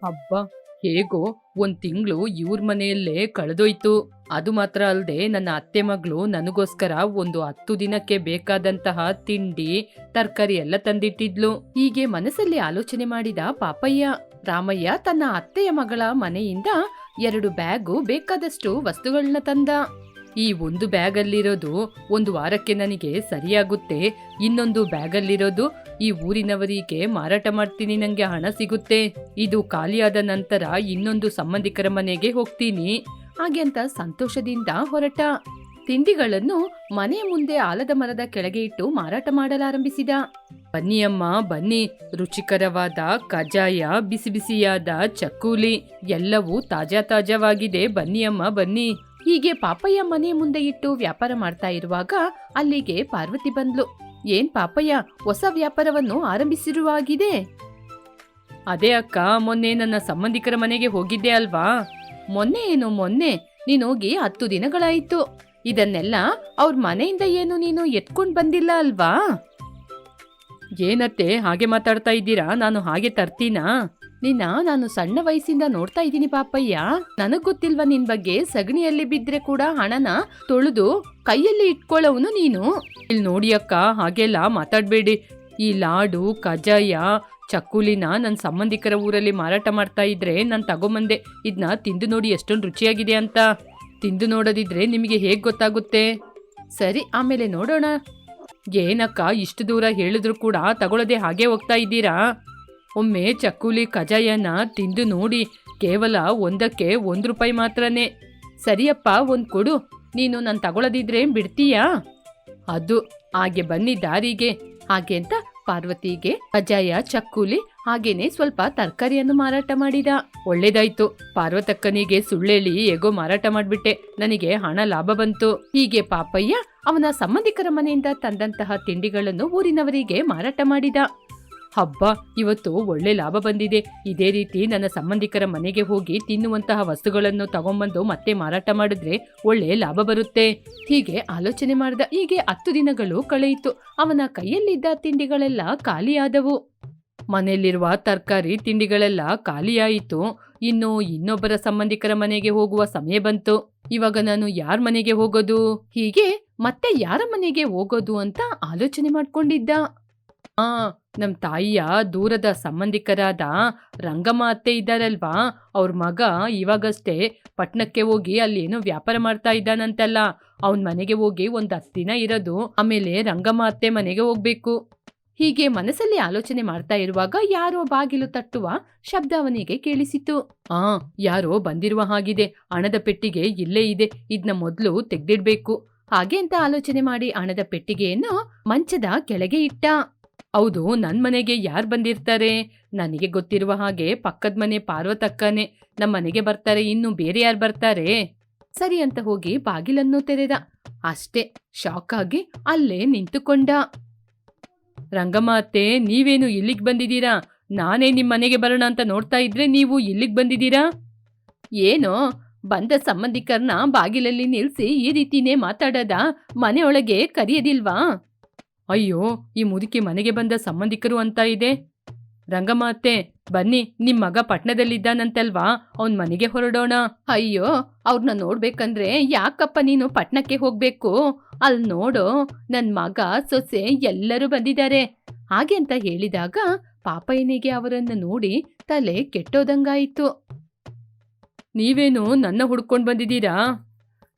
ಹಬ್ಬ, ಹೇಗೋ ಒಂದ್ ತಿಂಗಳು ಇವ್ರ ಮನೆಯಲ್ಲೇ ಕಳೆದೋಯ್ತು. ಅದು ಮಾತ್ರ ಅಲ್ಲದೆ ನನ್ನ ಅತ್ತೆ ಮಗಳು ನನಗೋಸ್ಕರ ಒಂದು 10 ದಿನಕ್ಕೆ ಬೇಕಾದಂತಹ ತಿಂಡಿ ತರಕಾರಿ ಎಲ್ಲ ತಂದಿಟ್ಟಿದ್ಲು. ಹೀಗೆ ಮನಸ್ಸಲ್ಲಿ ಆಲೋಚನೆ ಮಾಡಿದ ಪಾಪಯ್ಯ. ರಾಮಯ್ಯ ತನ್ನ ಅತ್ತೆಯ ಮಗಳ ಮನೆಯಿಂದ 2 ಬ್ಯಾಗು ಬೇಕಾದಷ್ಟು ವಸ್ತುಗಳನ್ನ ತಂದ. ಈ ಒಂದು ಬ್ಯಾಗಲ್ಲಿರೋದು 1 ವಾರಕ್ಕೆ ನನಗೆ ಸರಿಯಾಗುತ್ತೆ, ಇನ್ನೊಂದು ಬ್ಯಾಗಲ್ಲಿರೋದು ಈ ಊರಿನವರಿಗೆ ಮಾರಾಟ ಮಾಡ್ತೀನಿ, ನಂಗೆ ಹಣ ಸಿಗುತ್ತೆ. ಇದು ಖಾಲಿಯಾದ ನಂತರ ಇನ್ನೊಂದು ಸಂಬಂಧಿಕರ ಮನೆಗೆ ಹೋಗ್ತೀನಿ. ಹಾಗೆ ಅಂತ ಸಂತೋಷದಿಂದ ಹೊರಟ. ತಿಂಡಿಗಳನ್ನು ಮನೆಯ ಮುಂದೆ ಆಲದ ಮರದ ಕೆಳಗೆ ಇಟ್ಟು ಮಾರಾಟ ಮಾಡಲಾರಂಭಿಸಿದ. ಬನ್ನಿ ಅಮ್ಮ ಬನ್ನಿ, ರುಚಿಕರವಾದ ಕಜಾಯ, ಬಿಸಿ ಬಿಸಿಯಾದ ಚಕ್ಕುಲಿ ಎಲ್ಲವೂ ತಾಜಾವಾಗಿದೆ, ಬನ್ನಿ ಅಮ್ಮ ಬನ್ನಿ. ಹೀಗೆ ಪಾಪಯ್ಯ ಮನೆ ಮುಂದೆ ಇಟ್ಟು ವ್ಯಾಪಾರ ಮಾಡ್ತಾ ಇರುವಾಗ ಅಲ್ಲಿಗೆ ಪಾರ್ವತಿ ಬಂದ್ಲು. ಏನ್ ಪಾಪಯ್ಯ, ಹೊಸ ವ್ಯಾಪಾರವನ್ನು ಆರಂಭಿಸಿರುವಾಗಿದೆ? ಅದೇ ಅಕ್ಕ, ಮೊನ್ನೆ ನನ್ನ ಸಂಬಂಧಿಕರ ಮನೆಗೆ ಹೋಗಿದ್ದೆ ಅಲ್ವಾ? ಮೊನ್ನೆ ನೀನು ಹೋಗಿ 10 ದಿನಗಳಾಯಿತು. ಇದನ್ನೆಲ್ಲ ಅವ್ರ ಮನೆಯಿಂದ ಏನು ನೀನು ಎತ್ಕೊಂಡ್ ಬಂದಿಲ್ಲ ಅಲ್ವಾ? ಏನತ್ತೆ ಹಾಗೆ ಮಾತಾಡ್ತಾ ಇದ್ದೀರಾ? ನಾನು ಹಾಗೆ ತರ್ತೀನಾ? ನಾನು ಸಣ್ಣ ವಯಸ್ಸಿಂದ ನೋಡ್ತಾ ಇದ್ದೀನಿ ಪಾಪಯ್ಯ. ನನಗ್ ಗೊತ್ತಿಲ್ವಾ ನಿನ್ ಬಗ್ಗೆ? ಸಗಣಿಯಲ್ಲಿ ಬಿದ್ರೆ ಕೂಡ ಹಣನ ತೊಳೆದು ಕೈಯಲ್ಲಿ ಇಟ್ಕೊಳ್ಳೋನು ನೀನು. ಇಲ್ಲಿ ನೋಡಿ ಅಕ್ಕ, ಹಾಗೆಲ್ಲ ಮಾತಾಡ್ಬೇಡಿ. ಈ ಲಾಡು, ಕಜಾಯ, ಚಕ್ಕುಲಿನ ನನ್ನ ಸಂಬಂಧಿಕರ ಊರಲ್ಲಿ ಮಾರಾಟ ಮಾಡ್ತಾ ಇದ್ರೆ ನಾನು ತಗೊಂಬಂದೆ. ಇದನ್ನ ತಿಂದು ನೋಡಿ ಎಷ್ಟೊಂದು ರುಚಿಯಾಗಿದೆ ಅಂತ. ತಿಂದು ನೋಡೋದಿದ್ರೆ ನಿಮಗೆ ಹೇಗ್ ಗೊತ್ತಾಗುತ್ತೆ? ಸರಿ, ಆಮೇಲೆ ನೋಡೋಣ. ಏನಕ್ಕ ಇಷ್ಟು ದೂರ ಹೇಳಿದ್ರು ಕೂಡ ತಗೊಳ್ಳೋದೆ ಹಾಗೆ ಹೋಗ್ತಾ ಇದ್ದೀರಾ? ಒಮ್ಮೆ ಚಕ್ಕುಲಿ ಕಜಾಯನ ತಿಂದು ನೋಡಿ, ಕೇವಲ ಒಂದಕ್ಕೆ 1 ರೂಪಾಯಿ ಮಾತ್ರನೇ. ಸರಿಯಪ್ಪ, 1 ಕೊಡು. ನೀನು ನಾನು ತಗೊಳ್ಳೋದಿದ್ರೆ ಬಿಡ್ತೀಯಾ? ಅದು ಹಾಗೆ ಬನ್ನಿ ದಾರಿಗೆ. ಹಾಗೆ ಅಂತ ಪಾರ್ವತಿಗೆ ಕಜಾಯ, ಚಕ್ಕುಲಿ ಹಾಗೇನೆ ಸ್ವಲ್ಪ ತರಕಾರಿಯನ್ನು ಮಾರಾಟ ಮಾಡಿದ. ಒಳ್ಳೇದಾಯ್ತು, ಪಾರ್ವತಕ್ಕನಿಗೆ ಸುಳ್ಳೇಳಿ ಹೇಗೋ ಮಾರಾಟ ಮಾಡ್ಬಿಟ್ಟೆ, ನನಗೆ ಹಣ ಲಾಭ ಬಂತು. ಹೀಗೆ ಪಾಪಯ್ಯ ಅವನ ಸಂಬಂಧಿಕರ ಮನೆಯಿಂದ ತಂದಂತಹ ತಿಂಡಿಗಳನ್ನು ಊರಿನವರಿಗೆ ಮಾರಾಟ ಮಾಡಿದ. ಹಬ್ಬ, ಇವತ್ತು ಒಳ್ಳೆ ಲಾಭ ಬಂದಿದೆ. ಇದೇ ರೀತಿ ನನ್ನ ಸಂಬಂಧಿಕರ ಮನೆಗೆ ಹೋಗಿ ತಿನ್ನುವಂತಹ ವಸ್ತುಗಳನ್ನು ತಗೊಂಬಂದು ಮತ್ತೆ ಮಾರಾಟ ಮಾಡಿದ್ರೆ ಒಳ್ಳೆ ಲಾಭ ಬರುತ್ತೆ. ಹೀಗೆ ಆಲೋಚನೆ ಮಾಡಿದ. ಹೀಗೆ 10 ದಿನಗಳು ಕಳೆಯಿತು. ಅವನ ಕೈಯಲ್ಲಿದ್ದ ತಿಂಡಿಗಳೆಲ್ಲ ಖಾಲಿಯಾದವು. ಮನೆಯಲ್ಲಿರುವ ತರಕಾರಿ ತಿಂಡಿಗಳೆಲ್ಲ ಖಾಲಿಯಾಯಿತು. ಇನ್ನು ಇನ್ನೊಬ್ಬರ ಸಂಬಂಧಿಕರ ಮನೆಗೆ ಹೋಗುವ ಸಮಯ ಬಂತು. ಇವಾಗ ನಾನು ಯಾರ ಮನೆಗೆ ಹೋಗೋದು? ಹೀಗೆ ಮತ್ತೆ ಯಾರ ಮನೆಗೆ ಹೋಗೋದು ಅಂತ ಆಲೋಚನೆ ಮಾಡ್ಕೊಂಡಿದ್ದ. ನಮ್ ತಾಯಿಯ ದೂರದ ಸಂಬಂಧಿಕರಾದ ರಂಗಮ್ಮ ಅತ್ತೆ ಇದ್ದಾರಲ್ವಾ, ಅವ್ರ ಮಗ ಇವಾಗಷ್ಟೇ ಪಟ್ನಕ್ಕೆ ಹೋಗಿ ಅಲ್ಲಿ ಏನೋ ವ್ಯಾಪಾರ ಮಾಡ್ತಾ ಇದ್ದಾನಂತಲ್ಲ. ಅವನ್ ಮನೆಗೆ ಹೋಗಿ ಒಂದು 10 ದಿನ ಇರೋದು, ಆಮೇಲೆ ರಂಗಮ್ಮ ಅತ್ತೆ ಮನೆಗೆ ಹೋಗ್ಬೇಕು. ಹೀಗೆ ಮನಸ್ಸಲ್ಲಿ ಆಲೋಚನೆ ಮಾಡ್ತಾ ಇರುವಾಗ ಯಾರೋ ಬಾಗಿಲು ತಟ್ಟುವ ಶಬ್ದ ಅವನಿಗೆ ಕೇಳಿಸಿತು. ಯಾರೋ ಬಂದಿರುವ ಹಾಗಿದೆ. ಹಣದ ಪೆಟ್ಟಿಗೆ ಇಲ್ಲೇ ಇದೆ, ಇದನ್ನ ಮೊದಲು ತೆಗ್ದಿಡ್ಬೇಕು. ಹಾಗೆ ಅಂತ ಆಲೋಚನೆ ಮಾಡಿ ಹಣದ ಪೆಟ್ಟಿಗೆಯನ್ನು ಮಂಚದ ಕೆಳಗೆ ಇಟ್ಟ. ಹೌದು, ನನ್ ಮನೆಗೆ ಯಾರು ಬಂದಿರ್ತಾರೆ? ನನಗೆ ಗೊತ್ತಿರುವ ಹಾಗೆ ಪಕ್ಕದ ಮನೆ ಪಾರ್ವತಕ್ಕನೆ ನಮ್ಮ ಮನೆಗೆ ಬರ್ತಾರೆ, ಇನ್ನು ಬೇರೆ ಯಾರು ಬರ್ತಾರೆ? ಸರಿ ಅಂತ ಹೋಗಿ ಬಾಗಿಲನ್ನು ತೆರೆದ. ಅಷ್ಟೇ, ಶಾಕ್ ಆಗಿ ಅಲ್ಲೇ ನಿಂತುಕೊಂಡ. ರಂಗಮ್ಮ ಅತ್ತೆ, ನೀವೇನು ಇಲ್ಲಿಗೆ ಬಂದಿದ್ದೀರಾ? ನಾನೇ ನಿಮ್ ಮನೆಗೆ ಬರೋಣ ಅಂತ ನೋಡ್ತಾ ಇದ್ರೆ ನೀವು ಇಲ್ಲಿಗೆ ಬಂದಿದ್ದೀರಾ? ಏನೋ, ಬಂದ ಸಂಬಂಧಿಕರನ್ನ ಬಾಗಿಲಲ್ಲಿ ನಿಲ್ಸಿ ಈ ರೀತಿನೇ ಮಾತಾಡದ? ಮನೆಯೊಳಗೆ ಕರೆಯದಿಲ್ವಾ? ಅಯ್ಯೋ, ಈ ಮುದುಕಿ ಮನೆಗೆ ಬಂದ ಸಂಬಂಧಿಕರು ಅಂತ ಇದೆ. ರಂಗಮ್ಮ ಅತ್ತೆ, ಬನ್ನಿ, ನಿಮ್ ಮಗ ಪಟ್ನದಲ್ಲಿದ್ದಾನಂತಲ್ವಾ, ಅವನ್ ಮನೆಗೆ ಹೊರಡೋಣ. ಅಯ್ಯೋ, ಅವ್ರನ್ನ ನೋಡ್ಬೇಕಂದ್ರೆ ಯಾಕಪ್ಪ ನೀನು ಪಟ್ನಕ್ಕೆ ಹೋಗ್ಬೇಕು? ಅಲ್ಲಿ ನೋಡೋ, ನನ್ ಮಗ, ಸೊಸೆ ಎಲ್ಲರೂ ಬಂದಿದ್ದಾರೆ. ಹಾಗೆ ಅಂತ ಹೇಳಿದಾಗ ಪಾಪಯ್ಯನಿಗೆ ಅವರನ್ನು ನೋಡಿ ತಲೆ ಕೆಟ್ಟೋದಂಗಾಯಿತು. ನೀವೇನು ನನ್ನ ಹುಡ್ಕೊಂಡ್ ಬಂದಿದ್ದೀರಾ?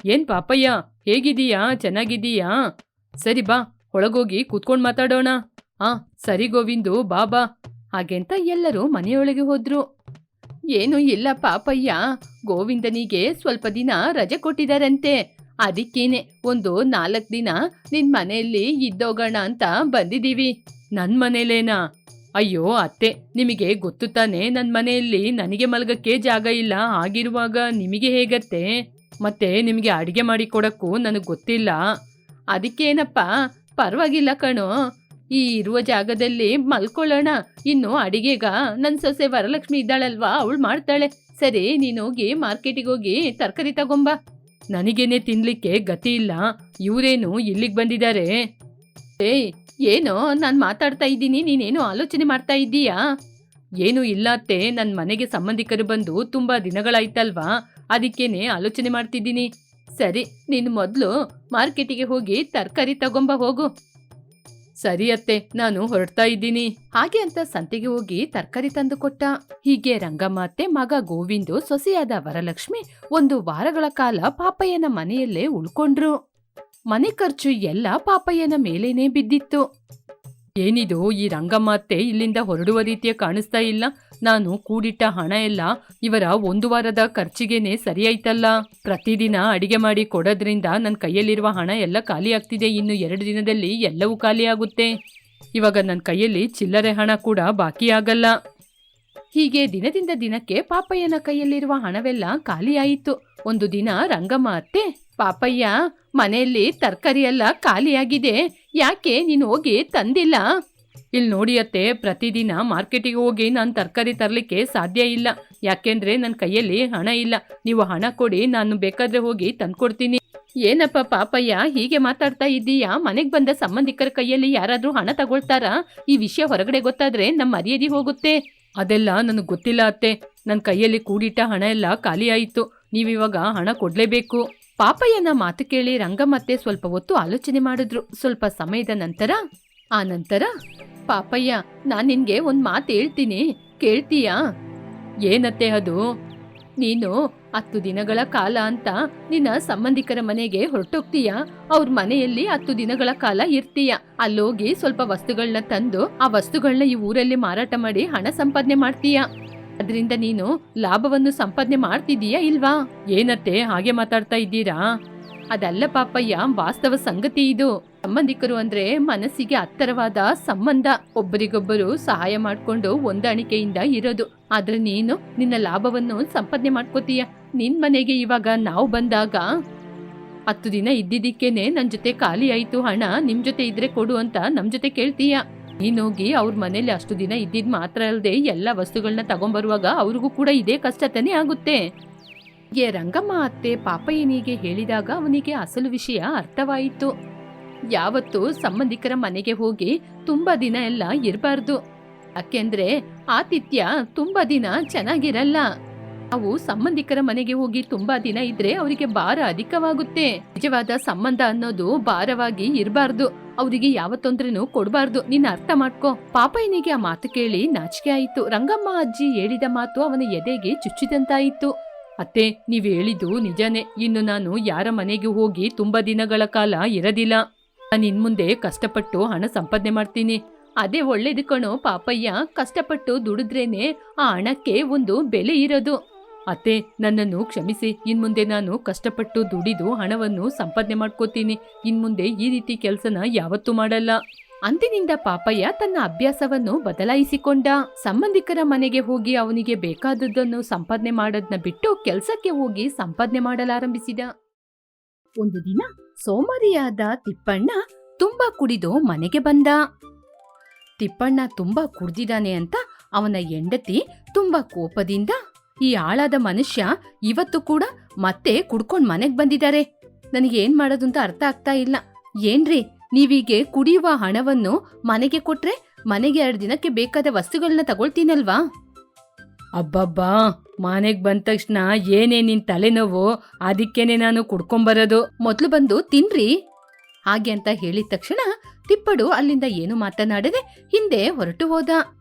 ಏನ್ ಪಾಪಯ್ಯ, ಹೇಗಿದೀಯಾ? ಚೆನ್ನಾಗಿದೀಯಾ? ಸರಿ ಬಾ, ಒಳಗೋಗಿ ಕೂತ್ಕೊಂಡ್ ಮಾತಾಡೋಣ. ಸರಿ ಗೋವಿಂದು, ಬಾಬಾ. ಹಾಗೆಂತ ಎಲ್ಲರೂ ಮನೆಯೊಳಗೆ ಹೋದ್ರು. ಏನು ಇಲ್ಲ ಪಾಪಯ್ಯ, ಗೋವಿಂದನಿಗೆ ಸ್ವಲ್ಪ ದಿನ ರಜೆ ಕೊಟ್ಟಿದಾರಂತೆ. ಅದಕ್ಕೇನೆ ಒಂದು 4 ದಿನ ನಿನ್ ಮನೆಯಲ್ಲಿ ಇದ್ದೋಗೋಣ ಅಂತ ಬಂದಿದೀವಿ. ನನ್ ಮನೇಲೇನಾ? ಅಯ್ಯೋ ಅತ್ತೆ, ನಿಮಗೆ ಗೊತ್ತು ತಾನೆ, ನನ್ ಮನೆಯಲ್ಲಿ ನನಗೆ ಮಲಗಕ್ಕೆ ಜಾಗ ಇಲ್ಲ. ಆಗಿರುವಾಗ ನಿಮಗೆ ಹೇಗತ್ತೆ? ಮತ್ತೆ ನಿಮಗೆ ಅಡಿಗೆ ಮಾಡಿ ಕೊಡಕ್ಕೂ ನನಗೆ ಗೊತ್ತಿಲ್ಲ. ಅದಕ್ಕೇನಪ್ಪ, ಪರವಾಗಿಲ್ಲ ಕಣೋ, ಈ ಇರುವ ಜಾಗದಲ್ಲಿ ಮಲ್ಕೊಳ್ಳೋಣ. ಇನ್ನು ಅಡಿಗೆಗ ನನ್ನ ಸೊಸೆ ವರಲಕ್ಷ್ಮಿ ಇದ್ದಾಳಲ್ವಾ, ಅವಳು ಮಾಡ್ತಾಳೆ. ಸರಿ, ನೀನು ಹೋಗಿ ಮಾರ್ಕೆಟಿಗೆ ಹೋಗಿ ತರಕಾರಿ ತಗೊಂಬ. ನನಗೇನೆ ತಿನ್ಲಿಕ್ಕೆ ಗತಿ ಇಲ್ಲ, ಇವರೇನು ಇಲ್ಲಿಗೆ ಬಂದಿದ್ದಾರೆ? ಏನೋ ನಾನು ಮಾತಾಡ್ತಾ ಇದ್ದೀನಿ, ನೀನೇನು ಆಲೋಚನೆ ಮಾಡ್ತಾ ಇದ್ದೀಯಾ? ಏನು ಇಲ್ಲ ಅತ್ತೆ, ನನ್ನ ಮನೆಗೆ ಸಂಬಂಧಿಕರು ಬಂದು ತುಂಬಾ ದಿನಗಳಾಯ್ತಲ್ವಾ, ಅದಕ್ಕೇನೆ ಆಲೋಚನೆ ಮಾಡ್ತಿದ್ದೀನಿ. ಸರಿ, ನೀನು ಮೊದಲು ಮಾರ್ಕೆಟಿಗೆ ಹೋಗಿ ತರಕಾರಿ ತಗೊಂಬ ಹೋಗು. ಸರಿ ಅತ್ತೆ, ನಾನು ಹೊರಡ್ತಾ ಇದ್ದೀನಿ. ಹಾಗೆ ಅಂತ ಸಂತೆಗೆ ಹೋಗಿ ತರಕಾರಿ ತಂದು ಕೊಟ್ಟ. ಹೀಗೆ ರಂಗಮ್ಮ ಅತ್ತೆ, ಮಗ ಗೋವಿಂದು, ಸೊಸೆಯಾದ ವರಲಕ್ಷ್ಮಿ 1 ವಾರಗಳ ಕಾಲ ಪಾಪಯ್ಯನ ಮನೆಯಲ್ಲೇ ಉಳ್ಕೊಂಡ್ರು. ಮನೆ ಖರ್ಚು ಎಲ್ಲ ಪಾಪಯ್ಯನ ಮೇಲೇನೆ ಬಿದ್ದಿತ್ತು. ಏನಿದು, ಈ ರಂಗಮ್ಮ ಅತ್ತೆ ಇಲ್ಲಿಂದ ಹೊರಡುವ ರೀತಿಯ ಕಾಣಿಸ್ತಾ ಇಲ್ಲ. ನಾನು ಕೂಡಿಟ್ಟ ಹಣ ಎಲ್ಲ ಇವರ 1 ವಾರದ ಖರ್ಚಿಗೆನೆ ಸರಿಯಾಯ್ತಲ್ಲ. ಪ್ರತಿದಿನ ಅಡಿಗೆ ಮಾಡಿ ಕೊಡೋದ್ರಿಂದ ನನ್ನ ಕೈಯಲ್ಲಿರುವ ಹಣ ಎಲ್ಲ ಖಾಲಿ ಆಗ್ತಿದೆ. ಇನ್ನು 2 ದಿನದಲ್ಲಿ ಎಲ್ಲವೂ ಖಾಲಿ ಆಗುತ್ತೆ. ಇವಾಗ ನನ್ನ ಕೈಯಲ್ಲಿ ಚಿಲ್ಲರೆ ಹಣ ಕೂಡ ಬಾಕಿ ಆಗಲ್ಲ. ಹೀಗೆ ದಿನದಿಂದ ದಿನಕ್ಕೆ ಪಾಪಯ್ಯನ ಕೈಯಲ್ಲಿರುವ ಹಣವೆಲ್ಲ ಖಾಲಿಯಾಯಿತು. ಒಂದು ದಿನ ರಂಗಮ್ಮ ಅತ್ತೆ, ಪಾಪಯ್ಯ, ಮನೆಯಲ್ಲಿ ತರಕಾರಿ ಎಲ್ಲ ಖಾಲಿಯಾಗಿದೆ, ಯಾಕೆ ನೀನು ಹೋಗಿ ತಂದಿಲ್ಲ? ಇಲ್ಲಿ ನೋಡಿ ಅತ್ತೆ, ಪ್ರತಿದಿನ ಮಾರ್ಕೆಟಿಗೆ ಹೋಗಿ ನಾನು ತರಕಾರಿ ತರಲಿಕ್ಕೆ ಸಾಧ್ಯ ಇಲ್ಲ. ಯಾಕೆಂದ್ರೆ ನನ್ನ ಕೈಯಲ್ಲಿ ಹಣ ಇಲ್ಲ. ನೀವು ಹಣ ಕೊಡಿ, ನಾನು ಬೇಕಾದ್ರೆ ಹೋಗಿ ತಂದ್ಕೊಡ್ತೀನಿ. ಏನಪ್ಪ ಪಾಪಯ್ಯ ಹೀಗೆ ಮಾತಾಡ್ತಾ ಇದ್ದೀಯಾ? ಮನೆಗೆ ಬಂದ ಸಂಬಂಧಿಕರ ಕೈಯಲ್ಲಿ ಯಾರಾದ್ರೂ ಹಣ ತಗೊಳ್ತಾರಾ? ಈ ವಿಷಯ ಹೊರಗಡೆ ಗೊತ್ತಾದ್ರೆ ನಮ್ಮ ಮರ್ಯಾದೆ ಹೋಗುತ್ತೆ. ಅದೆಲ್ಲ ನನಗೆ ಗೊತ್ತಿಲ್ಲ ಅತ್ತೆ, ನನ್ನ ಕೈಯಲ್ಲಿ ಕೂಡಿಟ್ಟ ಹಣ ಎಲ್ಲ ಖಾಲಿ ಆಯಿತು. ನೀವಿವಾಗ ಹಣ ಕೊಡ್ಲೇಬೇಕು. ಪಾಪಯ್ಯನ ಮಾತು ಕೇಳಿ ರಂಗಮ್ಮತ್ತೆ ಸ್ವಲ್ಪ ಹೊತ್ತು ಆಲೋಚನೆ ಮಾಡಿದ್ರು. ಸ್ವಲ್ಪ ಸಮಯದ ನಂತರ ಪಾಪಯ್ಯ, ನಾನ್ ನಿನ್ಗೆ ಒಂದ್ ಮಾತು ಹೇಳ್ತೀನಿ, ಕೇಳ್ತೀಯಾ? ಏನತ್ತೆ ಅದು? ನೀನು 10 ದಿನಗಳ ಕಾಲ ಅಂತ ನಿನ್ನ ಸಂಬಂಧಿಕರ ಮನೆಗೆ ಹೊರಟೋಗ್ತೀಯ. ಅವ್ರ ಮನೆಯಲ್ಲಿ 10 ದಿನಗಳ ಕಾಲ ಇರ್ತೀಯ. ಅಲ್ಲೋಗಿ ಸ್ವಲ್ಪ ವಸ್ತುಗಳನ್ನ ತಂದು ಆ ವಸ್ತುಗಳನ್ನ ಈ ಊರಲ್ಲಿ ಮಾರಾಟ ಮಾಡಿ ಹಣ ಸಂಪಾದನೆ ಮಾಡ್ತೀಯ. ಅದರಿಂದ ನೀನು ಲಾಭವನ್ನು ಸಂಪಾದನೆ ಮಾಡ್ತಿದೀಯಾ ಇಲ್ವಾ? ಏನತ್ತೆ ಹಾಗೆ ಮಾತಾಡ್ತಾ ಇದ್ದೀರಾ? ಅದಲ್ಲ ಪಾಪಯ್ಯ, ವಾಸ್ತವ ಸಂಗತಿ ಇದು. ಸಂಬಂಧಿಕರು ಅಂದ್ರೆ ಮನಸ್ಸಿಗೆ ಹತ್ತರವಾದ ಸಂಬಂಧ. ಒಬ್ಬರಿಗೊಬ್ಬರು ಸಹಾಯ ಮಾಡ್ಕೊಂಡು ಹೊಂದಾಣಿಕೆಯಿಂದ ಇರೋದು. ಆದ್ರೆ ನೀನು ನಿನ್ನ ಲಾಭವನ್ನು ಸಂಪಾದನೆ ಮಾಡ್ಕೋತೀಯ. ನಿನ್ ಮನೆಗೆ ಇವಾಗ ನಾವು ಬಂದಾಗ 10 ದಿನ ಇದ್ದಿದ್ದಕ್ಕೇನೆ ನನ್ ಜೊತೆ ಖಾಲಿ ಆಯ್ತು ಹಣ, ನಿಮ್ ಜೊತೆ ಇದ್ರೆ ಕೊಡು ಅಂತ ನಮ್ ಜೊತೆ ಕೇಳ್ತೀಯ. ನೀನೋಗಿ ಅವ್ರ ಮನೇಲಿ ಅಷ್ಟು ದಿನ ಇದ್ದಿದ್ ಮಾತ್ರ ಅಲ್ಲದೆ ಎಲ್ಲ ವಸ್ತುಗಳನ್ನ ತಗೊಂಡ್ಬರುವಾಗ ಅವ್ರಿಗೂ ಕೂಡ ಇದೇ ಕಷ್ಟ ತಾನೇ ಆಗುತ್ತೆ. ಹೀಗೆ ರಂಗಮ್ಮ ಅತ್ತೆ ಪಾಪಯ್ಯನಿಗೆ ಹೇಳಿದಾಗ ಅವನಿಗೆ ಅಸಲು ವಿಷಯ ಅರ್ಥವಾಯಿತು. ಯಾವತ್ತು ಸಂಬಂಧಿಕರ ಮನೆಗೆ ಹೋಗಿ ತುಂಬಾ ದಿನ ಎಲ್ಲ ಇರಬಾರ್ದು. ಯಾಕೆಂದ್ರೆ ಆತಿಥ್ಯ ತುಂಬಾ ದಿನ ಚೆನ್ನಾಗಿರಲ್ಲ. ಅವು ಸಂಬಂಧಿಕರ ಮನೆಗೆ ಹೋಗಿ ತುಂಬಾ ದಿನ ಇದ್ರೆ ಅವರಿಗೆ ಭಾರ ಅಧಿಕವಾಗುತ್ತೆ. ನಿಜವಾದ ಸಂಬಂಧ ಅನ್ನೋದು ಭಾರವಾಗಿ ಇರಬಾರ್ದು. ಅವರಿಗೆ ಯಾವ ತೊಂದ್ರೆನೂ ಕೊಡಬಾರ್ದು. ನೀನ್ ಅರ್ಥ ಮಾಡ್ಕೋ. ಪಾಪಯ್ಯನಿಗೆ ಆ ಮಾತು ಕೇಳಿ ನಾಚಿಕೆ ಆಯಿತು. ರಂಗಮ್ಮ ಅಜ್ಜಿ ಹೇಳಿದ ಮಾತು ಅವನ ಎದೆಗೆ ಚುಚ್ಚಿದಂತಾಯಿತು. ಅತ್ತೆ, ನೀವ್ ಹೇಳಿದ್ದು ನಿಜಾನೇ. ಇನ್ನು ನಾನು ಯಾರ ಮನೆಗೆ ಹೋಗಿ ತುಂಬಾ ದಿನಗಳ ಕಾಲ ಇರೋದಿಲ್ಲ. ನಾನು ಇನ್ಮುಂದೆ ಕಷ್ಟಪಟ್ಟು ಹಣ ಸಂಪಾದನೆ ಮಾಡ್ತೀನಿ. ಅದೇ ಒಳ್ಳೇದು ಕಣೋ ಪಾಪಯ್ಯ. ಕಷ್ಟಪಟ್ಟು ದುಡಿದ್ರೇನೆ ಆ ಹಣಕ್ಕೆ ಒಂದು ಬೆಲೆ ಇರೋದು. ಅತ್ತೆ, ನನ್ನನ್ನು ಕ್ಷಮಿಸಿ. ಇನ್ಮುಂದೆ ನಾನು ಕಷ್ಟಪಟ್ಟು ದುಡಿದು ಹಣವನ್ನು ಸಂಪಾದನೆ ಮಾಡ್ಕೋತೀನಿ. ಇನ್ಮುಂದೆ ಈ ರೀತಿ ಕೆಲಸನ ಯಾವತ್ತೂ ಮಾಡಲ್ಲ. ಅಂದಿನಿಂದ ಪಾಪಯ್ಯ ತನ್ನ ಅಭ್ಯಾಸವನ್ನು ಬದಲಾಯಿಸಿಕೊಂಡ. ಸಂಬಂಧಿಕರ ಮನೆಗೆ ಹೋಗಿ ಅವನಿಗೆ ಬೇಕಾದದ್ದನ್ನು ಸಂಪಾದನೆ ಮಾಡೋದನ್ನ ಬಿಟ್ಟು ಕೆಲಸಕ್ಕೆ ಹೋಗಿ ಸಂಪಾದನೆ ಮಾಡಲಾರಂಭಿಸಿದ. ಒಂದು ದಿನ ಸೋಮಾರಿಯಾದ ತಿಪ್ಪಣ್ಣ ತುಂಬಾ ಕುಡಿದು ಮನೆಗೆ ಬಂದ. ತಿಪ್ಪಣ್ಣ ತುಂಬಾ ಕುಡ್ದಿದ್ದಾನೆ ಅಂತ ಅವನ ಹೆಂಡತಿ ತುಂಬಾ ಕೋಪದಿಂದ, ಈ ಆಳಾದ ಮನುಷ್ಯ ಇವತ್ತು ಕೂಡ ಮತ್ತೆ ಕುಡ್ಕೊಂಡ್ ಮನೆಗ್ ಬಂದಿದ್ದಾರೆ. ನನಗೇನ್ ಮಾಡೋದು ಅಂತ ಅರ್ಥ ಆಗ್ತಾ ಇಲ್ಲ. ಏನ್ರಿ, ನೀವೀಗೆ ಕುಡಿಯುವ ಹಣವನ್ನು ಮನೆಗೆ ಕೊಟ್ರೆ ಮನೆಗೆ 2 ದಿನಕ್ಕೆ ಬೇಕಾದ ವಸ್ತುಗಳನ್ನ ತಗೊಳ್ತೀನಲ್ವಾ? ಅಬ್ಬಬ್ಬಾ, ಮನೆಗ್ ಬಂದ ತಕ್ಷಣ ಏನೇ ನಿನ್ ತಲೆನೋವು? ಅದಕ್ಕೇನೆ ನಾನು ಕುಡ್ಕೊಂಬರೋದು. ಮೊದ್ಲು ಬಂದು ತಿನ್ರಿ. ಹಾಗೆ ಅಂತ ಹೇಳಿದ ತಕ್ಷಣ ತಿಪ್ಪಡು ಅಲ್ಲಿಂದ ಏನು ಮಾತನಾಡದೆ ಹಿಂದೆ ಹೊರಟು ಹೋದ.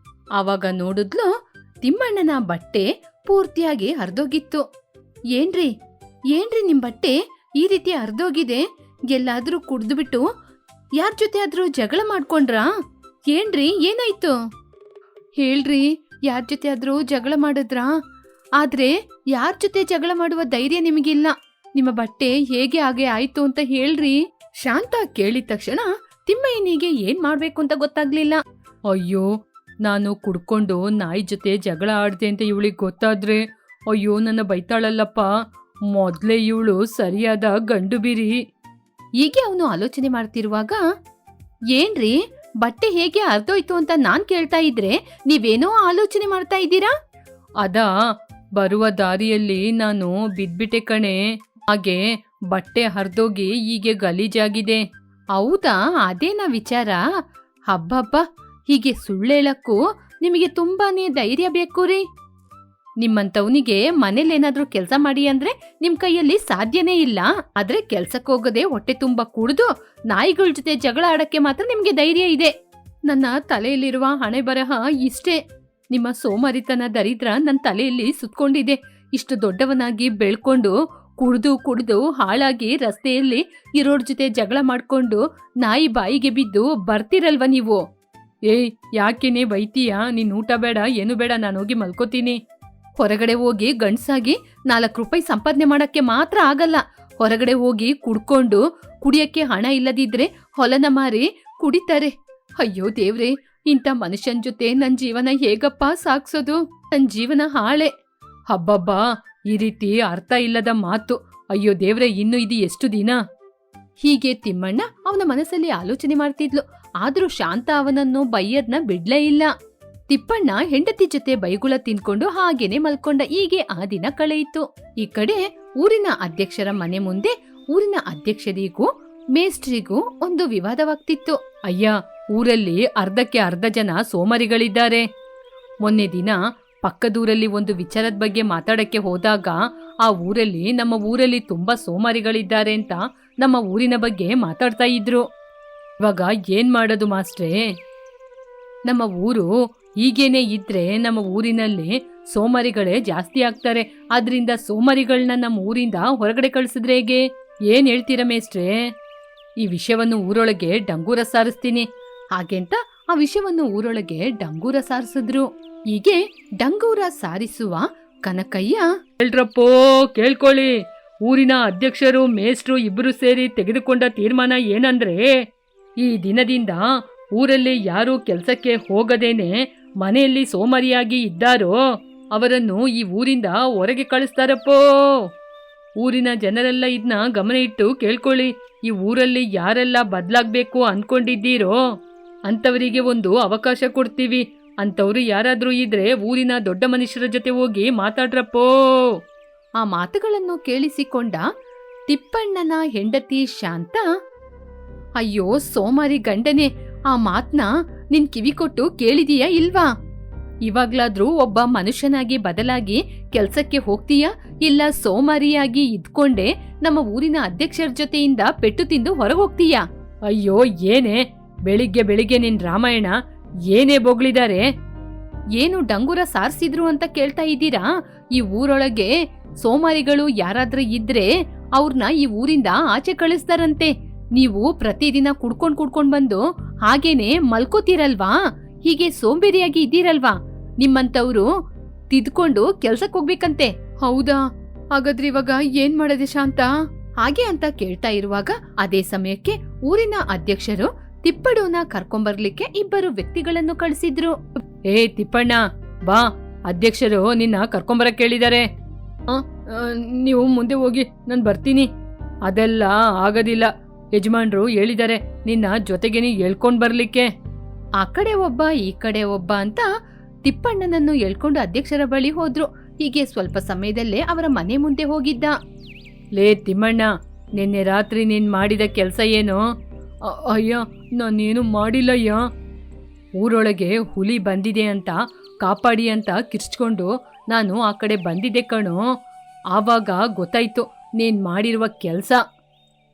ಆವಾಗ ನೋಡಿದ್ಲು, ತಿಮ್ಮಣ್ಣನ ಬಟ್ಟೆ ಪೂರ್ತಿಯಾಗಿ ಹರಿದೋಗಿತ್ತು. ಏನ್ರಿ ನಿಮ್ ಬಟ್ಟೆ ಈ ರೀತಿ ಹರಿದೋಗಿದೆ? ಎಲ್ಲಾದ್ರೂ ಕುಡ್ದು ಬಿಟ್ಟು ಯಾರ ಜೊತೆ ಆದ್ರೂ ಜಗಳ ಮಾಡ್ಕೊಂಡ್ರಾ? ಏನ್ರಿ, ಏನಾಯ್ತು ಹೇಳ್ರಿ? ಯಾರ ಜೊತೆ ಆದ್ರೂ ಜಗಳ ಮಾಡಿದ್ರಾ? ಆದ್ರೆ ಯಾರ ಜೊತೆ ಜಗಳ ಮಾಡುವ ಧೈರ್ಯ ನಿಮಗಿಲ್ಲ. ನಿಮ್ಮ ಬಟ್ಟೆ ಹೇಗೆ ಹಾಗೆ ಆಯ್ತು ಅಂತ ಹೇಳ್ರಿ. ಶಾಂತ ಕೇಳಿದ ತಕ್ಷಣ ತಿಮ್ಮಯ್ಯನಿಗೆ ಏನ್ ಮಾಡ್ಬೇಕು ಅಂತ ಗೊತ್ತಾಗ್ಲಿಲ್ಲ. ಅಯ್ಯೋ, ನಾನು ಕುಡ್ಕೊಂಡು ನಾಯಿ ಜೊತೆ ಜಗಳ ಆಡ್ದೆ ಅಂತ ಇವಳಿಗೆ ಗೊತ್ತಾದ್ರೆ ಅಯ್ಯೋ ನನ್ನ ಬೈತಾಳಲ್ಲಪ್ಪ. ಮೊದ್ಲೇ ಇವಳು ಸರಿಯಾದ ಗಂಡು ಬಿರಿ. ಹೀಗೆ ಅವನು ಆಲೋಚನೆ ಮಾಡ್ತಿರುವಾಗ, ಏನ್ರಿ ಬಟ್ಟೆ ಹೇಗೆ ಹರಿದೋಯ್ತು ಅಂತ ನಾನ್ ಕೇಳ್ತಾ ಇದ್ರೆ ನೀವೇನೋ ಆಲೋಚನೆ ಮಾಡ್ತಾ ಇದ್ದೀರಾ? ಅದಾ, ಬರುವ ದಾರಿಯಲ್ಲಿ ನಾನು ಬಿದ್ಬಿಟ್ಟೆ ಕಣೆ. ಹಾಗೆ ಬಟ್ಟೆ ಹರಿದೋಗಿ ಹೀಗೆ ಗಲೀಜಾಗಿದೆ. ಹೌದಾ, ಅದೇನಾ ವಿಚಾರ? ಹಬ್ಬಬ್ಬ, ಹೀಗೆ ಸುಳ್ಳೇಳಕ್ಕೂ ನಿಮಗೆ ತುಂಬಾನೇ ಧೈರ್ಯ ಬೇಕು ರೀ. ನಿಮ್ಮಂತವನಿಗೆ ಮನೇಲೇನಾದ್ರೂ ಕೆಲಸ ಮಾಡಿ ಅಂದ್ರೆ ನಿಮ್ ಕೈಯಲ್ಲಿ ಸಾಧ್ಯನೇ ಇಲ್ಲ. ಆದ್ರೆ ಕೆಲ್ಸಕ್ಕೆ ಹೋಗದೆ ಹೊಟ್ಟೆ ತುಂಬಾ ಕುಡಿದು ನಾಯಿಗಳ ಜೊತೆ ಜಗಳ ಆಡಕ್ಕೆ ಮಾತ್ರ ನಿಮ್ಗೆ ಧೈರ್ಯ ಇದೆ. ನನ್ನ ತಲೆಯಲ್ಲಿರುವ ಹಣೆ ಬರಹ ಇಷ್ಟೇ. ನಿಮ್ಮ ಸೋಮಾರಿತನ ದರಿದ್ರ ನನ್ನ ತಲೆಯಲ್ಲಿ ಸುತ್ಕೊಂಡಿದೆ. ಇಷ್ಟು ದೊಡ್ಡವನಾಗಿ ಬೆಳ್ಕೊಂಡು ಕುಡ್ದು ಕುಡ್ದು ಹಾಳಾಗಿ ರಸ್ತೆಯಲ್ಲಿ ಇರೋರ್ ಜೊತೆ ಜಗಳ ಮಾಡ್ಕೊಂಡು ನಾಯಿ ಬಾಯಿಗೆ ಬಿದ್ದು ಬರ್ತಿರಲ್ವ ನೀವು. ಏಯ್, ಯಾಕೆನೆ ಬೈತೀಯಾ? ನೀನ್ ಊಟ ಬೇಡ ಏನು ಬೇಡ, ನಾನು ಹೋಗಿ ಮಲ್ಕೋತೀನಿ. ಹೊರಗಡೆ ಹೋಗಿ ಗಂಡ್ಸಾಗಿ 4 ರೂಪಾಯಿ ಸಂಪಾದನೆ ಮಾಡಕ್ಕೆ ಮಾತ್ರ ಆಗಲ್ಲ. ಹೊರಗಡೆ ಹೋಗಿ ಕುಡ್ಕೊಂಡು ಕುಡಿಯಕ್ಕೆ ಹಣ ಇಲ್ಲದಿದ್ರೆ ಹೊಲನ ಮಾರಿ ಕುಡಿತಾರೆ. ಅಯ್ಯೋ ದೇವ್ರೆ, ಇಂಥ ಮನುಷ್ಯನ್ ಜೊತೆ ನನ್ ಜೀವನ ಹೇಗಪ್ಪ ಸಾಗ್ಸೋದು? ನನ್ ಜೀವನ ಹಾಳೆ. ಹಬ್ಬಬ್ಬಾ, ಈ ರೀತಿ ಅರ್ಥ ಇಲ್ಲದ ಮಾತು. ಅಯ್ಯೋ ದೇವ್ರೆ, ಇನ್ನು ಇದು ಎಷ್ಟು ದಿನ? ಹೀಗೆ ತಿಮ್ಮಣ್ಣ ಅವನ ಮನಸ್ಸಲ್ಲಿ ಆಲೋಚನೆ ಮಾಡ್ತಿದ್ಲು. ಆದ್ರೂ ಶಾಂತ ಅವನನ್ನು ಬೈಯದ್ನ ಬಿಡ್ಲೇ ಇಲ್ಲ. ತಿಪ್ಪಣ್ಣ ಹೆಂಡತಿ ಜೊತೆ ಬೈಗುಳ ತಿನ್ಕೊಂಡು ಹಾಗೇನೆ ಮಲ್ಕೊಂಡ. ಹೀಗೆ ಆ ದಿನ ಕಳೆಯಿತು. ಈ ಕಡೆ ಊರಿನ ಅಧ್ಯಕ್ಷರ ಮನೆ ಮುಂದೆ ಊರಿನ ಅಧ್ಯಕ್ಷರಿಗೂ ಮೇಸ್ಟ್ರಿಗೂ ಒಂದು ವಿವಾದವಾಗ್ತಿತ್ತು. ಅಯ್ಯ, ಊರಲ್ಲಿ ಅರ್ಧಕ್ಕೆ ಅರ್ಧ ಜನ ಸೋಮಾರಿಗಳಿದ್ದಾರೆ. ಮೊನ್ನೆ ದಿನ ಪಕ್ಕದೂರಲ್ಲಿ ಒಂದು ವಿಚಾರದ ಬಗ್ಗೆ ಮಾತಾಡಕ್ಕೆ ಹೋದಾಗ ಆ ಊರಲ್ಲಿ ನಮ್ಮ ಊರಲ್ಲಿ ತುಂಬಾ ಸೋಮಾರಿಗಳಿದ್ದಾರೆ ಅಂತ ನಮ್ಮ ಊರಿನ ಬಗ್ಗೆ ಮಾತಾಡ್ತಾ ಇದ್ರು. ಇವಾಗ ಏನ್ ಮಾಡೋದು ಮಾಸ್ಟ್ರೇ? ನಮ್ಮ ಊರು ಹೀಗೇನೆ ಇದ್ರೆ ನಮ್ಮ ಊರಿನಲ್ಲಿ ಸೋಮಾರಿಗಳೇ ಜಾಸ್ತಿ ಆಗ್ತಾರೆ. ಆದ್ರಿಂದ ಸೋಮಾರಿಗಳನ್ನ ನಮ್ಮ ಊರಿಂದ ಹೊರಗಡೆ ಕಳಿಸಿದ್ರೆ ಹೇಗೆ? ಏನ್ ಹೇಳ್ತೀರಾ ಮೇಸ್ಟ್ರೇ? ಈ ವಿಷಯವನ್ನು ಊರೊಳಗೆ ಡಂಗೂರ ಸಾರಿಸ್ತೀನಿ. ಹಾಗೆಂತ ಆ ವಿಷಯವನ್ನು ಊರೊಳಗೆ ಡಂಗೂರ ಸಾರಿಸಿದ್ರು. ಹೀಗೆ ಡಂಗೂರ ಸಾರಿಸುವ ಕನಕಯ್ಯ, ಹೇಳ್ರಪ್ಪೋ ಕೇಳ್ಕೊಳ್ಳಿ, ಊರಿನ ಅಧ್ಯಕ್ಷರು ಮೇಸ್ಟ್ರು ಇಬ್ರು ಸೇರಿ ತೆಗೆದುಕೊಂಡ ತೀರ್ಮಾನ ಏನಂದ್ರೆ, ಈ ದಿನದಿಂದ ಊರಲ್ಲಿ ಯಾರು ಕೆಲಸಕ್ಕೆ ಹೋಗದೇನೆ ಮನೆಯಲ್ಲಿ ಸೋಮಾರಿಯಾಗಿ ಇದ್ದಾರೋ ಅವರನ್ನು ಈ ಊರಿಂದ ಹೊರಗೆ ಕಳಿಸ್ತಾರಪ್ಪೋ. ಊರಿನ ಜನರೆಲ್ಲ ಇದನ್ನ ಗಮನ ಇಟ್ಟು ಕೇಳ್ಕೊಳ್ಳಿ. ಈ ಊರಲ್ಲಿ ಯಾರೆಲ್ಲ ಬದಲಾಗಬೇಕು ಅನ್ಕೊಂಡಿದ್ದೀರೋ ಅಂಥವರಿಗೆ ಒಂದು ಅವಕಾಶ ಕೊಡ್ತೀವಿ. ಅಂಥವ್ರು ಯಾರಾದ್ರೂ ಇದ್ರೆ ಊರಿನ ದೊಡ್ಡ ಮನುಷ್ಯರ ಜೊತೆ ಹೋಗಿ ಮಾತಾಡ್ರಪ್ಪೋ. ಆ ಮಾತುಗಳನ್ನು ಕೇಳಿಸಿಕೊಂಡ ತಿಪ್ಪಣ್ಣನ ಹೆಂಡತಿ ಶಾಂತ, ಅಯ್ಯೋ ಸೋಮಾರಿ ಗಂಡನೆ, ಆ ಮಾತ್ನ ನಿನ್ ಕಿವಿ ಕೊಟ್ಟು ಕೇಳಿದೀಯಾ ಇಲ್ವಾ? ಇವಾಗ್ಲಾದ್ರೂ ಒಬ್ಬ ಮನುಷ್ಯನಾಗಿ ಬದಲಾಗಿ ಕೆಲ್ಸಕ್ಕೆ ಹೋಗ್ತೀಯಾ, ಇಲ್ಲ ಸೋಮಾರಿಯಾಗಿ ಇದ್ಕೊಂಡೆ ನಮ್ಮ ಊರಿನ ಅಧ್ಯಕ್ಷರ ಜೊತೆಯಿಂದ ಪೆಟ್ಟು ತಿಂದು ಹೊರಗೋಗ್ತೀಯಾ? ಅಯ್ಯೋ ಏನೇ ಬೆಳಿಗ್ಗೆ ಬೆಳಿಗ್ಗೆ ನಿನ್ ರಾಮಾಯಣ ಏನೇ ಬೊಗಳಿದ್ದಾರೆ? ಏನು ಡಂಗೂರ ಸಾರಿಸಿದ್ರು ಅಂತ ಕೇಳ್ತಾ ಇದ್ದೀರಾ? ಈ ಊರೊಳಗೆ ಸೋಮಾರಿಗಳು ಯಾರಾದ್ರೂ ಇದ್ರೆ ಅವ್ರನ್ನ ಈ ಊರಿಂದ ಆಚೆ ಕಳಿಸ್ತಾರಂತೆ. ನೀವು ಪ್ರತಿದಿನ ಕುಡ್ಕೊಂಡ್ ಬಂದು ಹಾಗೇನೆ ಮಲ್ಕೋತೀರಲ್ವಾ? ಹೀಗೆ ಸೋಂಬೇರಿಯಾಗಿ ಇದ್ದೀರಲ್ವಾ? ನಿಮ್ಮಂತವ್ರು ತಿದ್ಕೊಂಡು ಕೆಲ್ಸಕ್ಕೆ ಹೋಗ್ಬೇಕಂತೆ. ಹೌದಾ? ಹಾಗಾದ್ರೆ ಇವಾಗ ಏನ್ ಮಾಡದೆ ಶಾಂತ? ಹಾಗೆ ಅಂತ ಕೇಳ್ತಾ ಇರುವಾಗ ಅದೇ ಸಮಯಕ್ಕೆ ಊರಿನ ಅಧ್ಯಕ್ಷರು ತಿಪ್ಪಣ್ಣನ ಕರ್ಕೊಂಬರ್ಲಿಕ್ಕೆ ಇಬ್ಬರು ವ್ಯಕ್ತಿಗಳನ್ನು ಕಳಿಸಿದ್ರು. ಏ ತಿಪ್ಪಣ್ಣ ಬಾ, ಅಧ್ಯಕ್ಷರು ನಿನ್ನ ಕರ್ಕೊಂಬರಕ್ ಕೇಳಿದ್ದಾರೆ. ನೀವು ಮುಂದೆ ಹೋಗಿ, ನಾನು ಬರ್ತೀನಿ. ಅದೆಲ್ಲ ಆಗೋದಿಲ್ಲ, ಯಜಮಾನ್ರು ಹೇಳಿದ್ದಾರೆ ನಿನ್ನ ಜೊತೆಗೇನೆ ಎಳ್ಕೊಂಡ್ ಬರ್ಲಿಕ್ಕೆ. ಆ ಕಡೆ ಒಬ್ಬ ಈ ಕಡೆ ಒಬ್ಬ ಅಂತ ತಿಪ್ಪಣ್ಣನನ್ನು ಎಳ್ಕೊಂಡು ಅಧ್ಯಕ್ಷರ ಬಳಿ ಹೋದ್ರು. ಹೀಗೆ ಸ್ವಲ್ಪ ಸಮಯದಲ್ಲೇ ಅವರ ಮನೆ ಮುಂದೆ ಹೋಗಿದ್ದ. ಲೇ ತಿಮ್ಮಣ್ಣ, ನಿನ್ನೆ ರಾತ್ರಿ ನೀನ್ ಮಾಡಿದ ಕೆಲಸ ಏನು? ಅಯ್ಯ, ನಾನೇನು ಮಾಡಿಲ್ಲಯ್ಯ. ಊರೊಳಗೆ ಹುಲಿ ಬಂದಿದೆ ಅಂತ ಕಾಪಾಡಿ ಅಂತ ಕಿರ್ಚ್ಕೊಂಡು ನಾನು ಆ ಕಡೆ ಬಂದಿದ್ದೆ ಕಣೋ. ಆವಾಗ ಗೊತ್ತಾಯ್ತು ನೀನ್ ಮಾಡಿರುವ ಕೆಲಸ.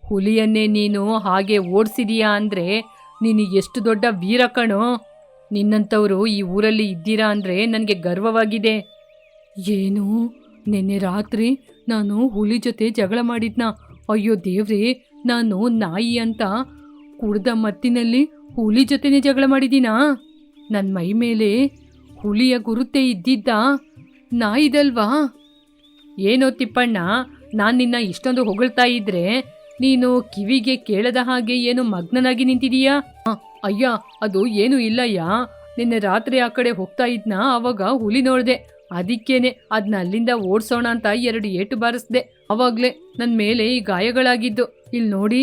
ಹುಲಿಯನ್ನೇ ನೀನು ಹಾಗೆ ಓಡಿಸಿದೀಯಾ ಅಂದ್ರೆ ನೀನು ಎಷ್ಟು ದೊಡ್ಡ ವೀರ ಕಣೋ. ನಿನ್ನಂಥವ್ರು ಈ ಊರಲ್ಲಿ ಇದ್ದೀರಾ ಅಂದ್ರೆ ನನಗೆ ಗರ್ವವಾಗಿದೆ. ಏನು, ನಿನ್ನೆ ರಾತ್ರಿ ನಾನು ಹುಲಿ ಜೊತೆ ಜಗಳ ಮಾಡಿದ್ನ? ಅಯ್ಯೋ ದೇವ್ರೇ, ನಾನು ನಾಯಿ ಅಂತ ಕುಡ್ದ ಮತ್ತಿನಲ್ಲಿ ಹುಲಿ ಜೊತೆನೆ ಜಗಳ ಮಾಡಿದ್ದೀನಾ? ನನ್ನ ಮೈ ಮೇಲೆ ಹುಲಿಯ ಗುರುತೆ ಇದ್ದಿದ್ದ ನಾಯಿದಲ್ವಾ? ಏನೋ ತಿಪ್ಪಣ್ಣ, ನಾನು ನಿನ್ನ ಇಷ್ಟೊಂದು ಹೊಗಳ್ತಾ ಇದ್ರೆ ನೀನು ಕಿವಿಗೆ ಕೇಳದ ಹಾಗೆ ಏನು ಮಗ್ನನಾಗಿ ನಿಂತಿದೀಯಾ? ಅಯ್ಯ, ಅದು ಏನು ಇಲ್ಲಯ್ಯ. ನಿನ್ನೆ ರಾತ್ರಿ ಆ ಕಡೆ ಹೋಗ್ತಾ ಇದ್ನ, ಅವಾಗ ಹುಲಿ ನೋಡ್ದೆ. ಅದಕ್ಕೇನೆ ಅದನ್ನ ಅಲ್ಲಿಂದ ಓಡ್ಸೋಣ ಅಂತ 2 ಏಟು ಬಾರಿಸ್ದೆ. ಅವಾಗ್ಲೇ ನನ್ನ ಮೇಲೆ ಈ ಗಾಯಗಳಾಗಿದ್ದು. ಇಲ್ಲಿ ನೋಡಿ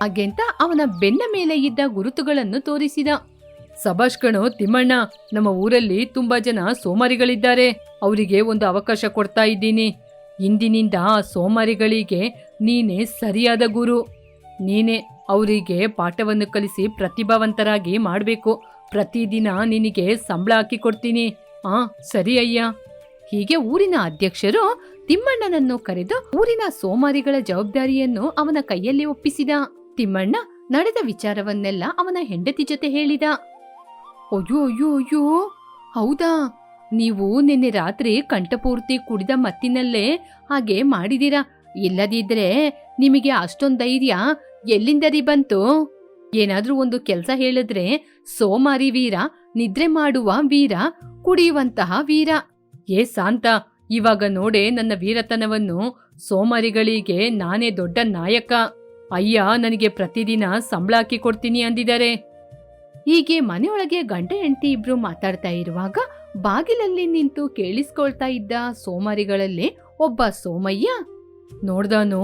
ಹಾಗೆಂತ ಅವನ ಬೆನ್ನ ಮೇಲೆ ಇದ್ದ ಗುರುತುಗಳನ್ನು ತೋರಿಸಿದ. ಸಭಾಷ್ ಕಣೋ ತಿಮ್ಮಣ್ಣ, ನಮ್ಮ ಊರಲ್ಲಿ ತುಂಬಾ ಜನ ಸೋಮಾರಿಗಳಿದ್ದಾರೆ. ಅವರಿಗೆ ಒಂದು ಅವಕಾಶ ಕೊಡ್ತಾ ಇದ್ದೀನಿ. ಇಂದಿನಿಂದ ಸೋಮಾರಿಗಳಿಗೆ ನೀನೇ ಸರಿಯಾದ ಗುರು. ನೀನೇ ಅವರಿಗೆ ಪಾಠವನ್ನು ಕಲಿಸಿ ಪ್ರತಿಭಾವಂತರಾಗಿ ಮಾಡಬೇಕು. ಪ್ರತಿದಿನ ನಿನಗೆ ಸಂಬಳ ಹಾಕಿ ಕೊಡ್ತೀನಿ. ಸರಿ ಅಯ್ಯ. ಹೀಗೆ ಊರಿನ ಅಧ್ಯಕ್ಷರು ತಿಮ್ಮಣ್ಣನನ್ನು ಕರೆದು ಊರಿನ ಸೋಮಾರಿಗಳ ಜವಾಬ್ದಾರಿಯನ್ನು ಅವನ ಕೈಯಲ್ಲಿ ಒಪ್ಪಿಸಿದ. ತಿಮ್ಮಣ್ಣ ನಡೆದ ವಿಚಾರವನ್ನೆಲ್ಲ ಅವನ ಹೆಂಡತಿ ಜೊತೆ ಹೇಳಿದ. ಅಯ್ಯೋ ಅಯ್ಯೋ ಅಯ್ಯೋ, ಹೌದಾ? ನೀವು ನಿನ್ನೆ ರಾತ್ರಿ ಕಂಠಪೂರ್ತಿ ಕುಡಿದ ಮತ್ತಿನಲ್ಲೇ ಹಾಗೆ ಮಾಡಿದೀರಾ. ಇಲ್ಲದಿದ್ರೆ ನಿಮಗೆ ಅಷ್ಟೊಂದು ಧೈರ್ಯ ಎಲ್ಲಿಂದರಿ ಬಂತು? ಏನಾದ್ರೂ ಒಂದು ಕೆಲಸ ಹೇಳಿದ್ರೆ ಸೋಮಾರಿ ವೀರ, ನಿದ್ರೆ ಮಾಡುವ ವೀರ, ಕುಡಿಯುವಂತಹ ವೀರ. ಶಾಂತ, ಇವಾಗ ನೋಡೆ ನನ್ನ ವೀರತನವನ್ನು. ಸೋಮಾರಿಗಳಿಗೆ ನಾನೇ ದೊಡ್ಡ ನಾಯಕ. ಅಯ್ಯ ನನಗೆ ಪ್ರತಿದಿನ ಸಂಬಳ ಹಾಕಿ ಕೊಡ್ತೀನಿ ಅಂದಿದ್ದಾರೆ. ಹೀಗೆ ಮನೆಯೊಳಗೆ ಗಂಡ ಹೆಂಡತಿ ಇಬ್ರು ಮಾತಾಡ್ತಾ ಇರುವಾಗ ಬಾಗಿಲಲ್ಲಿ ನಿಂತು ಕೇಳಿಸ್ಕೊಳ್ತಾ ಇದ್ದ ಸೋಮಾರಿಗಳಲ್ಲಿ ಒಬ್ಬ ಸೋಮಯ್ಯ ನೋಡ್ದಾನು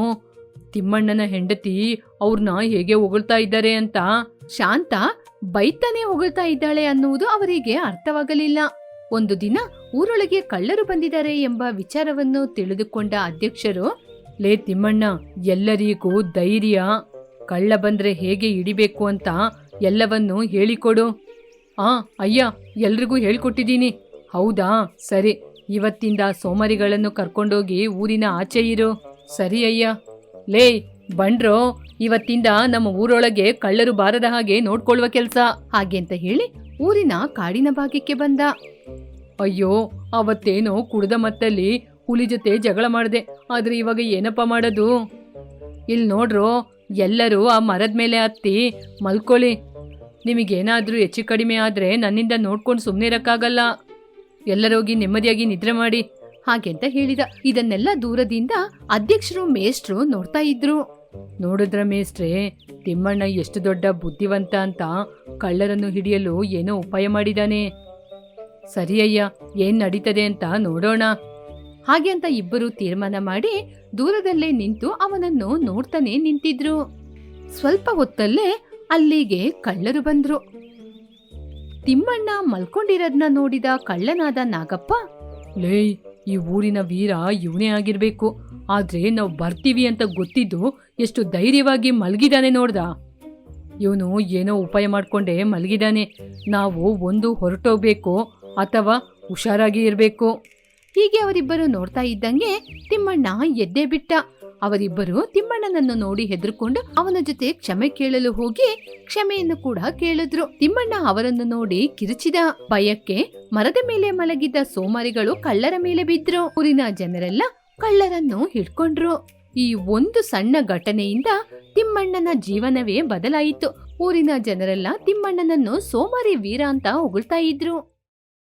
ತಿಮ್ಮಣ್ಣನ ಹೆಂಡತಿ ಅವ್ರನ್ನ ಹೇಗೆ ಹೊಗಳ್ತಾ ಇದ್ದಾರೆ ಅಂತ. ಶಾಂತ ಬೈತಾನೆ ಹೊಗಳ್ತಾ ಇದ್ದಾಳೆ ಅನ್ನುವುದು ಅವರಿಗೆ ಅರ್ಥವಾಗಲಿಲ್ಲ. ಒಂದು ದಿನ ಊರೊಳಗೆ ಕಳ್ಳರು ಬಂದಿದ್ದಾರೆ ಎಂಬ ವಿಚಾರವನ್ನು ತಿಳಿದುಕೊಂಡ ಅಧ್ಯಕ್ಷರು, ಲೇ ತಿಮ್ಮಣ್ಣ, ಎಲ್ಲರಿಗೂ ಧೈರ್ಯ, ಕಳ್ಳ ಬಂದ್ರೆ ಹೇಗೆ ಹಿಡಿಬೇಕು ಅಂತ ಎಲ್ಲವನ್ನೂ ಹೇಳಿಕೊಡು. ಅಯ್ಯ, ಎಲ್ರಿಗೂ ಹೇಳ್ಕೊಟ್ಟಿದ್ದೀನಿ. ಹೌದಾ, ಸರಿ. ಇವತ್ತಿಂದ ಸೋಮಾರಿಗಳನ್ನು ಕರ್ಕೊಂಡೋಗಿ ಊರಿನ ಆಚೆ ಇರು. ಸರಿ ಅಯ್ಯ. ಲೇ ಬಂಡ್ರೋ, ಇವತ್ತಿಂದ ನಮ್ಮ ಊರೊಳಗೆ ಕಳ್ಳರು ಬಾರದ ಹಾಗೆ ನೋಡ್ಕೊಳ್ಳುವ ಕೆಲ್ಸ. ಹಾಗೆ ಅಂತ ಹೇಳಿ ಊರಿನ ಕಾಡಿನ ಭಾಗಕ್ಕೆ ಬಂದ. ಅಯ್ಯೋ, ಅವತ್ತೇನೋ ಕುಡ್ದ ಮತ್ತಲ್ಲಿ ಹುಲಿ ಜೊತೆ ಜಗಳ ಮಾಡಿದೆ. ಆದ್ರೆ ಇವಾಗ ಏನಪ್ಪ ಮಾಡೋದು? ಇಲ್ಲಿ ನೋಡ್ರೋ, ಎಲ್ಲರೂ ಆ ಮರದ ಮೇಲೆ ಹತ್ತಿ ಮಲ್ಕೊಳ್ಳಿ. ನಿಮಗೇನಾದ್ರೂ ಹೆಚ್ಚು ಕಡಿಮೆ ಆದ್ರೆ ನನ್ನಿಂದ ನೋಡ್ಕೊಂಡು ಸುಮ್ಮನೆ ಇರಕ್ಕಾಗಲ್ಲ. ಎಲ್ಲರೋಗಿ ನೆಮ್ಮದಿಯಾಗಿ ನಿದ್ರೆ ಮಾಡಿ. ಹಾಗೆಂತ ಹೇಳಿದ. ಇದನ್ನೆಲ್ಲ ದೂರದಿಂದ ಅಧ್ಯಕ್ಷರು ಮೇಷ್ಟ್ರು ನೋಡ್ತಾ ಇದ್ರು. ನೋಡಿದ್ರ ಮೇಷ್ಟ್ರೆ, ತಿಮ್ಮಣ್ಣ ಎಷ್ಟು ದೊಡ್ಡ ಬುದ್ಧಿವಂತ ಅಂತ ಕಳ್ಳರನ್ನು ಹಿಡಿಯಲು ಏನೋ ಉಪಾಯ ಮಾಡಿದಾನೆ. ಸರಿ ಅಯ್ಯ, ಏನ್ ನಡೀತದೆ ಅಂತ ನೋಡೋಣ. ಹಾಗೆ ಅಂತ ಇಬ್ಬರು ತೀರ್ಮಾನ ಮಾಡಿ ದೂರದಲ್ಲೇ ನಿಂತು ಅವನನ್ನು ನೋಡ್ತಾನೆ ನಿಂತಿದ್ರು. ಸ್ವಲ್ಪ ಹೊತ್ತಲ್ಲೇ ಅಲ್ಲಿಗೆ ಕಳ್ಳರು ಬಂದ್ರು. ತಿಮ್ಮಣ್ಣ ಮಲ್ಕೊಂಡಿರೋದ್ನ ನೋಡಿದ ಕಳ್ಳನಾದ ನಾಗಪ್ಪ, ಲೇ, ಈ ಊರಿನ ವೀರ ಇವನೇ ಆಗಿರ್ಬೇಕು. ಆದ್ರೆ ನಾವು ಬರ್ತೀವಿ ಅಂತ ಗೊತ್ತಿದ್ದು ಎಷ್ಟು ಧೈರ್ಯವಾಗಿ ಮಲಗಿದಾನೆ ನೋಡ್ದ. ಇವನು ಏನೋ ಉಪಾಯ ಮಾಡ್ಕೊಂಡೆ ಮಲಗಿದಾನೆ. ನಾವು ಒಂದು ಹೊರಟೋಗ್ಬೇಕು ಅಥವಾ ಹುಷಾರಾಗಿ ಇರ್ಬೇಕು. ಹೀಗೆ ಅವರಿಬ್ಬರು ನೋಡ್ತಾ ಇದ್ದಂಗೆ ತಿಮ್ಮಣ್ಣ ಎದ್ದೇ ಬಿಟ್ಟ. ಅವರಿಬ್ಬರು ತಿಮ್ಮಣ್ಣನನ್ನು ನೋಡಿ ಹೆದರ್ಕೊಂಡು ಅವನ ಜೊತೆ ಕ್ಷಮೆ ಕೇಳಲು ಹೋಗಿ ಕ್ಷಮೆಯನ್ನು ಕೂಡ ಕೇಳಿದ್ರು. ತಿಮ್ಮಣ್ಣ ಅವರನ್ನು ನೋಡಿ ಕಿರುಚಿದ. ಭಯಕ್ಕೆ ಮರದ ಮೇಲೆ ಮಲಗಿದ್ದ ಸೋಮಾರಿಗಳು ಕಳ್ಳರ ಮೇಲೆ ಬಿದ್ರು. ಊರಿನ ಜನರೆಲ್ಲ ಕಳ್ಳರನ್ನು ಹಿಡ್ಕೊಂಡ್ರು. ಈ ಒಂದು ಸಣ್ಣ ಘಟನೆಯಿಂದ ತಿಮ್ಮಣ್ಣನ ಜೀವನವೇ ಬದಲಾಯಿತು. ಊರಿನ ಜನರೆಲ್ಲ ತಿಮ್ಮಣ್ಣನನ್ನು ಸೋಮಾರಿ ವೀರ ಅಂತ ಹೊಗಳ್ತಾ ಇದ್ರು.